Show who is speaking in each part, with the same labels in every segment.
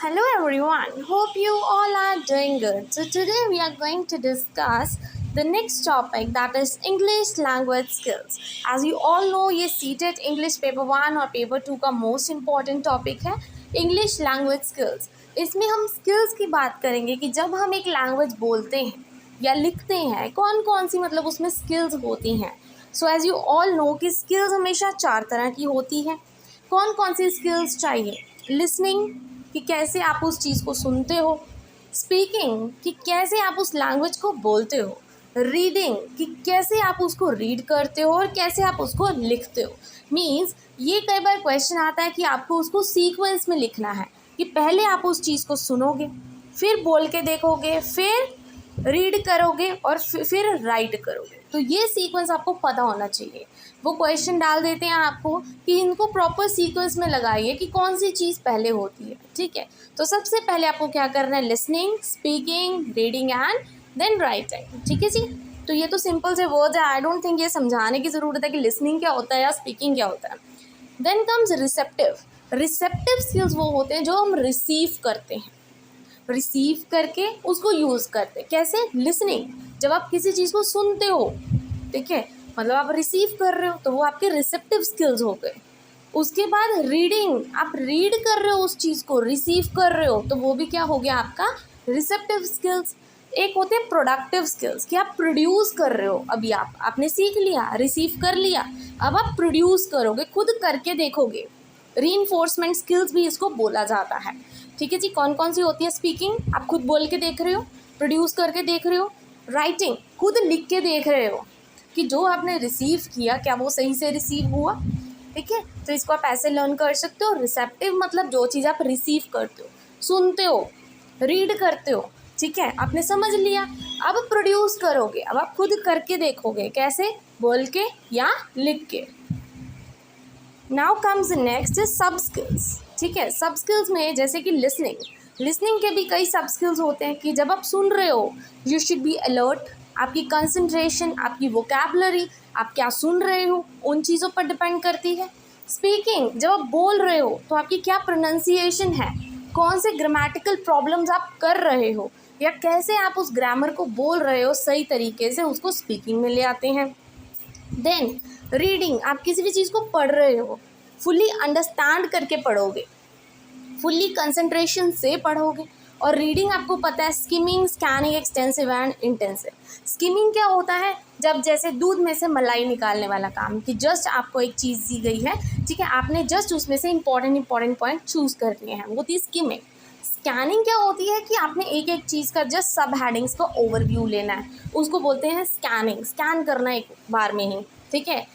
Speaker 1: Hello everyone, hope you all are doing good. So today we are going to discuss the next topic, that is English language skills. As you all know, ये CTET English paper 1 और paper 2 का most important topic है English language skills. इसमें हम skills की बात करेंगे कि जब हम एक लैंग्वेज बोलते हैं या लिखते हैं कौन कौन सी मतलब उसमें स्किल्स होती हैं। So as you all know कि स्किल्स हमेशा 4 तरह की होती हैं। कौन कौन सी स्किल्स चाहिए? लिसनिंग, कि कैसे आप उस चीज़ को सुनते हो। स्पीकिंग, कि कैसे आप उस लैंग्वेज को बोलते हो। रीडिंग, कि कैसे आप उसको रीड करते हो और कैसे आप उसको लिखते हो। मीन्स ये कई बार क्वेश्चन आता है कि आपको उसको सीक्वेंस में लिखना है, कि पहले आप उस चीज़ को सुनोगे, फिर बोल के देखोगे, फिर रीड करोगे और फिर राइट करोगे। तो ये सीक्वेंस आपको पता होना चाहिए। वो क्वेश्चन डाल देते हैं आपको कि इनको प्रॉपर सीक्वेंस में लगाइए कि कौन सी चीज़ पहले होती है। ठीक है, तो सबसे पहले आपको क्या करना है? Listening, speaking, reading and then writing. ठीक है जी, तो ये तो सिंपल से वर्ड्स है। आई डोंट थिंक ये समझाने की ज़रूरत है कि लिसनिंग क्या होता है या स्पीकिंग क्या होता है। Then comes receptive. Receptive skills वो होते हैं जो हम रिसीव करते हैं, रिसीव करके उसको यूज़ करते हैं। कैसे? लिसनिंग, जब आप किसी चीज़ को सुनते हो, ठीक है, मतलब आप रिसीव कर रहे हो, तो वो आपके रिसेप्टिव स्किल्स हो गए। उसके बाद रीडिंग, आप रीड कर रहे हो उस चीज़ को, रिसीव कर रहे हो, तो वो भी क्या हो गया आपका रिसेप्टिव स्किल्स। एक होते हैं प्रोडक्टिव स्किल्स, कि आप प्रोड्यूस कर रहे हो। अभी आपने सीख लिया, रिसीव कर लिया, अब आप प्रोड्यूस करोगे, खुद करके देखोगे। रीइंफोर्समेंट स्किल्स भी इसको बोला जाता है। ठीक है जी, कौन कौन सी होती है? स्पीकिंग, आप खुद बोल के देख रहे हो, प्रोड्यूस करके देख रहे हो। राइटिंग, खुद लिख के देख रहे हो कि जो आपने रिसीव किया क्या वो सही से रिसीव हुआ। ठीक है, तो इसको आप ऐसे लर्न कर सकते हो। रिसेप्टिव मतलब जो चीज़ आप रिसीव करते हो, सुनते हो, रीड करते हो, ठीक है, आपने समझ लिया, अब प्रोड्यूस करोगे, अब आप खुद करके देखोगे। कैसे? बोल के या लिख के। नाउ कम्स नेक्स्ट सब स्किल्स। ठीक है, सब स्किल्स में जैसे कि लिसनिंग, लिसनिंग के भी कई सब स्किल्स होते हैं कि जब आप सुन रहे हो यू शुड बी अलर्ट। आपकी कंसंट्रेशन, आपकी वोकैबुलरी, आप क्या सुन रहे हो उन चीज़ों पर डिपेंड करती है। स्पीकिंग, जब आप बोल रहे हो तो आपकी क्या प्रोनाउंसिएशन है, कौन से ग्रामेटिकल प्रॉब्लम्स आप कर रहे हो, या कैसे आप उस ग्रामर को बोल रहे हो सही तरीके से, उसको स्पीकिंग में ले आते हैं। देन रीडिंग, आप किसी भी चीज़ को पढ़ रहे हो, फुल्ली अंडरस्टैंड करके पढ़ोगे, फुल्ली कंसंट्रेशन से पढ़ोगे। और रीडिंग आपको पता है, skimming, scanning, extensive and intensive. Skimming क्या होता है? जब जैसे दूध में से मलाई निकालने वाला काम, कि जस्ट आपको एक चीज़ दी गई है, ठीक है, आपने जस्ट उसमें से इंपॉर्टेंट पॉइंट चूज़ कर लिए हैं, वो थी स्किमिंग। स्कैनिंग क्या होती है कि आपने एक एक चीज़ का जस्ट सब हेडिंग्स का ओवरव्यू लेना है, उसको बोलते हैं स्कैनिंग। स्कैन करना एक बार में ही, ठीक है,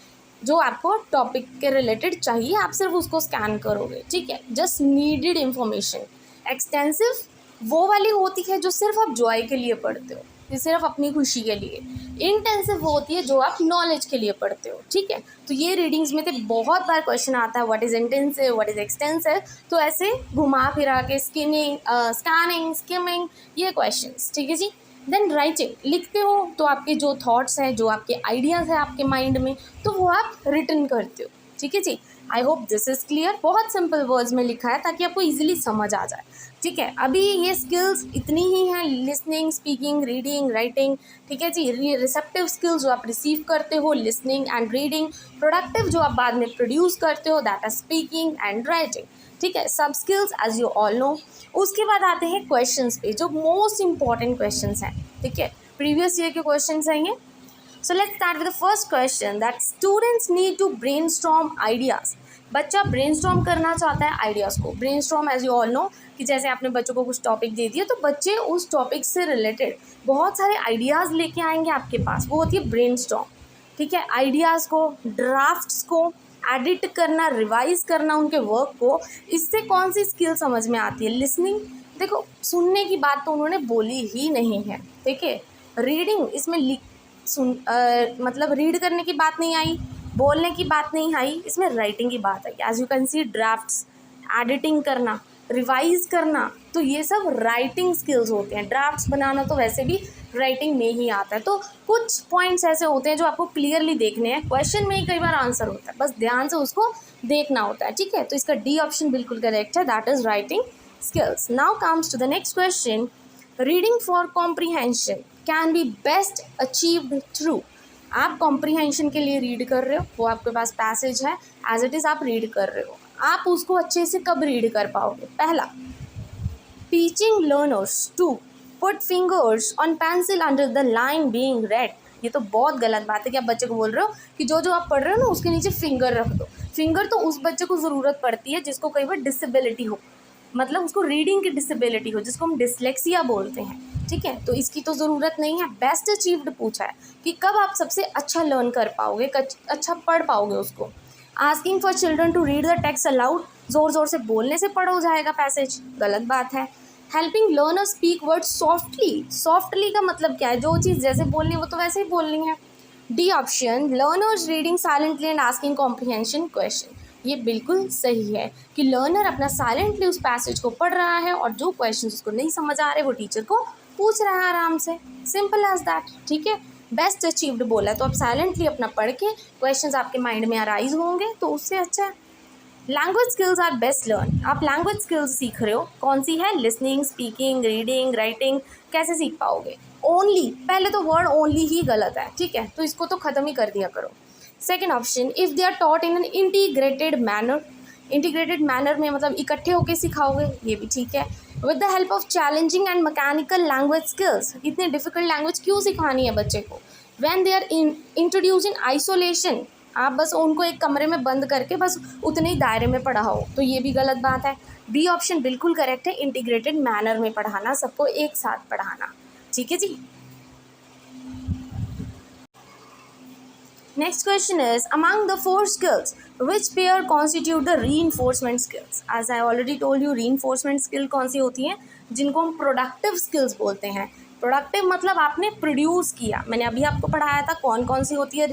Speaker 1: जो आपको टॉपिक के रिलेटेड चाहिए आप सिर्फ उसको स्कैन करोगे। ठीक है, जस्ट नीडेड इन्फॉर्मेशन। एक्सटेंसिव वो वाली होती है जो सिर्फ आप जॉय के लिए पढ़ते हो, ये सिर्फ अपनी खुशी के लिए। इंटेंसिव वो होती है जो आप नॉलेज के लिए पढ़ते हो। ठीक है, तो ये रीडिंग्स में तो बहुत बार क्वेश्चन आता है, what is intensive, what is extensive. तो ऐसे घुमा फिरा के स्कैनिंग, स्किमिंग, ये क्वेश्चंस। ठीक है जी। देन राइटिंग, लिखते हो तो आपके जो थॉट्स हैं, जो आपके आइडियाज़ हैं आपके माइंड में, तो वो आप रिटन करते हो। ठीक है जी, I hope this is clear. बहुत सिंपल वर्ड्स में लिखा है ताकि आपको ईजिली समझ आ जाए। ठीक है, अभी ये स्किल्स इतनी ही हैं, लिसनिंग, स्पीकिंग, रीडिंग, राइटिंग। ठीक है जी, रिसेप्टिव स्किल्स जो आप रिसीव करते हो, लिसनिंग एंड रीडिंग। प्रोडक्टिव जो आप बाद में प्रोड्यूस करते हो, that is speaking and writing. ठीक है, सब skills as you all know. उसके बाद आते हैं क्वेश्चंस पे, जो मोस्ट इंपॉर्टेंट क्वेश्चंस हैं। ठीक है, प्रीवियस ईयर के क्वेश्चंस हैं ये। So let's start with the first question, that students need to brainstorm ideas. बच्चा ब्रेनस्टॉर्म करना चाहता है आइडियाज़ को। Brainstorm as you all know कि जैसे आपने बच्चों को कुछ टॉपिक दे दिया तो बच्चे उस टॉपिक से रिलेटेड बहुत सारे आइडियाज़ लेके आएंगे आपके पास, वो होती है ब्रेनस्टॉर्म। ठीक है, आइडियाज़ को, ड्राफ्ट्स को एडिट करना, रिवाइज करना उनके वर्क को, इससे कौन सी स्किल समझ में आती है? लिसनिंग। देखो, सुनने की बात तो उन्होंने बोली ही नहीं है। ठीक है, रीडिंग, इसमें मतलब रीड करने की बात नहीं आई, बोलने की बात नहीं आई, इसमें राइटिंग की बात आई। As you can see, drafts, editing करना, रिवाइज करना, तो ये सब राइटिंग स्किल्स होते हैं। ड्राफ्ट्स बनाना तो वैसे भी राइटिंग में ही आता है। तो कुछ पॉइंट्स ऐसे होते हैं जो आपको क्लियरली देखने हैं, क्वेश्चन में ही कई बार आंसर होता है, बस ध्यान से उसको देखना होता है। ठीक है, तो इसका डी ऑप्शन बिल्कुल करेक्ट है, that is writing skills. Now comes to the next question. Reading for comprehension can be best achieved through. आप कॉम्प्रीहेंशन के लिए रीड कर रहे हो, वो आपके पास पैसेज है, एज इट इज़ आप रीड कर रहे हो, आप उसको अच्छे से कब रीड कर पाओगे? पहला, teaching learners to put fingers on pencil under the line being read. ये तो बहुत गलत बात है कि आप बच्चे को बोल रहे हो कि जो जो आप पढ़ रहे हो ना उसके नीचे फिंगर रख दो. फिंगर तो उस बच्चे को ज़रूरत पड़ती है जिसको कई बार डिसेबिलिटी हो, मतलब उसको रीडिंग की डिसेबिलिटी हो, जिसको हम डिसलेक्सिया बोलते हैं. ठीक है, तो इसकी तो ज़रूरत नहीं है. बेस्ट अचीव्ड पूछा है कि कब आप सबसे अच्छा लर्न कर पाओगे, अच्छा पढ़ पाओगे उसको. Asking for children to read the text aloud, ज़ोर ज़ोर से बोलने से पढ़ हो जाएगा पैसेज, गलत बात है. Helping learner speak word softly, softly का मतलब क्या है? जो चीज़ जैसे बोलनी है वो तो वैसे ही बोलनी है. D option, learners reading silently and asking comprehension question. ये बिल्कुल सही है कि लर्नर अपना साइलेंटली उस पैसेज को पढ़ रहा है और जो क्वेश्चन उसको नहीं समझ आ रहे वो टीचर को पूछ रहा है आराम से. Simple as that. ठीक है, बेस्ट अचीव्ड बोला है तो आप साइलेंटली अपना पढ़ के क्वेश्चंस आपके माइंड में अराइज होंगे तो उससे अच्छा है. Language skills are best learn. आप लैंग्वेज स्किल्स सीख रहे हो, कौन सी है? Listening, speaking, reading, writing. कैसे सीख पाओगे? ओनली, पहले तो वर्ड ओनली ही गलत है. ठीक है, तो इसको तो ख़त्म ही कर दिया करो. Second option, if they are taught in an integrated manner. Integrated manner में मतलब इकट्ठे होकर सिखाओगे, ये भी ठीक है. With the help of challenging and mechanical language skills. इतने डिफिकल्ट लैंग्वेज क्यों सिखानी है बच्चे को? When they are introduce in isolation, आप बस उनको एक कमरे में बंद करके बस उतने ही दायरे में पढ़ाओ, तो ये भी गलत बात है. बी ऑप्शन बिल्कुल करेक्ट है, इंटीग्रेटेड मैनर में पढ़ाना, सबको एक साथ पढ़ाना. ठीक है जी. Next question is, among the four skills, which pair constitute the reinforcement skills? As I already told you, reinforcement skill कौन सी होती हैं? जिनको हम प्रोडक्टिव स्किल्स बोलते हैं. प्रोडक्टिव मतलब आपने प्रोड्यूस किया. मैंने अभी आपको पढ़ाया था कौन कौन सी होती है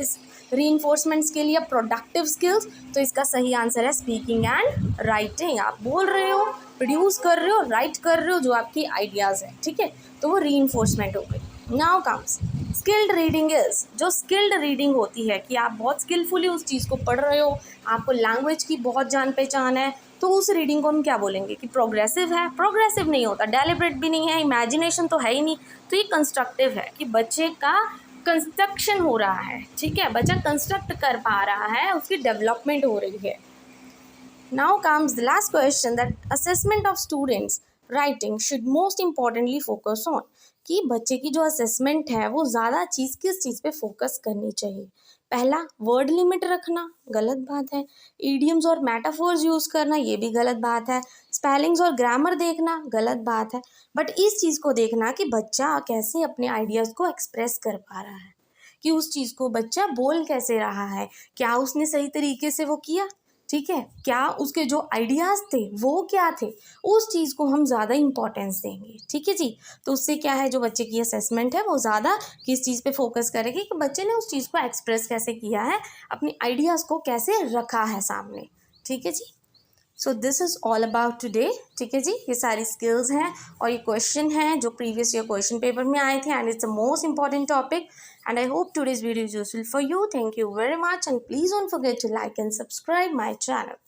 Speaker 1: रीइंफोर्समेंट स्किल या प्रोडक्टिव स्किल्स. तो इसका सही आंसर है स्पीकिंग एंड राइटिंग. आप बोल रहे हो, प्रोड्यूस कर रहे हो, राइट कर रहे हो जो आपकी आइडियाज़ है. ठीक है, तो वो रीइंफोर्समेंट हो गई. Now comes skilled reading. Is, जो स्किल्ड रीडिंग होती है कि आप बहुत स्किलफुली उस चीज़ को पढ़ रहे हो, आपको लैंग्वेज की बहुत जान पहचान है, तो उस रीडिंग को हम क्या बोलेंगे कि प्रोग्रेसिव है? प्रोग्रेसिव नहीं होता, डेलिब्रेट भी नहीं है, इमेजिनेशन तो है ही नहीं. तो ये कंस्ट्रक्टिव है कि बच्चे का कंस्ट्रक्शन हो रहा है. ठीक है, बच्चा कंस्ट्रक्ट कर पा रहा है, उसकी डेवलपमेंट हो रही है. Now comes the last question, that assessment of students writing should most importantly focus on. कि बच्चे की जो असेसमेंट है वो ज़्यादा किस चीज़ पे फोकस करनी चाहिए? पहला, वर्ड लिमिट रखना, गलत बात है. ईडियम्स और मेटाफोर्स यूज़ करना, ये भी गलत बात है. स्पेलिंग्स और ग्रामर देखना, गलत बात है. बट इस चीज़ को देखना कि बच्चा कैसे अपने आइडियाज़ को एक्सप्रेस कर पा रहा है, कि उस चीज़ को बच्चा बोल कैसे रहा है, क्या उसने सही तरीके से वो किया. ठीक है, क्या उसके जो आइडियाज़ थे वो क्या थे, उस चीज़ को हम ज़्यादा इम्पोर्टेंस देंगे. ठीक है जी. तो उससे क्या है, जो बच्चे की असेसमेंट है वो ज़्यादा किस चीज़ पे फोकस करेगी कि बच्चे ने उस चीज़ को एक्सप्रेस कैसे किया है, अपनी आइडियाज़ को कैसे रखा है सामने. ठीक है जी. So this is all about today. ठीक है जी, ये सारी स्किल्स हैं और ये क्वेश्चन हैं जो प्रीवियस ईयर क्वेश्चन पेपर में आए थे, and it's the most important topic. And I hope today's video is useful for you. Thank you very much, and please don't forget to like and subscribe my channel.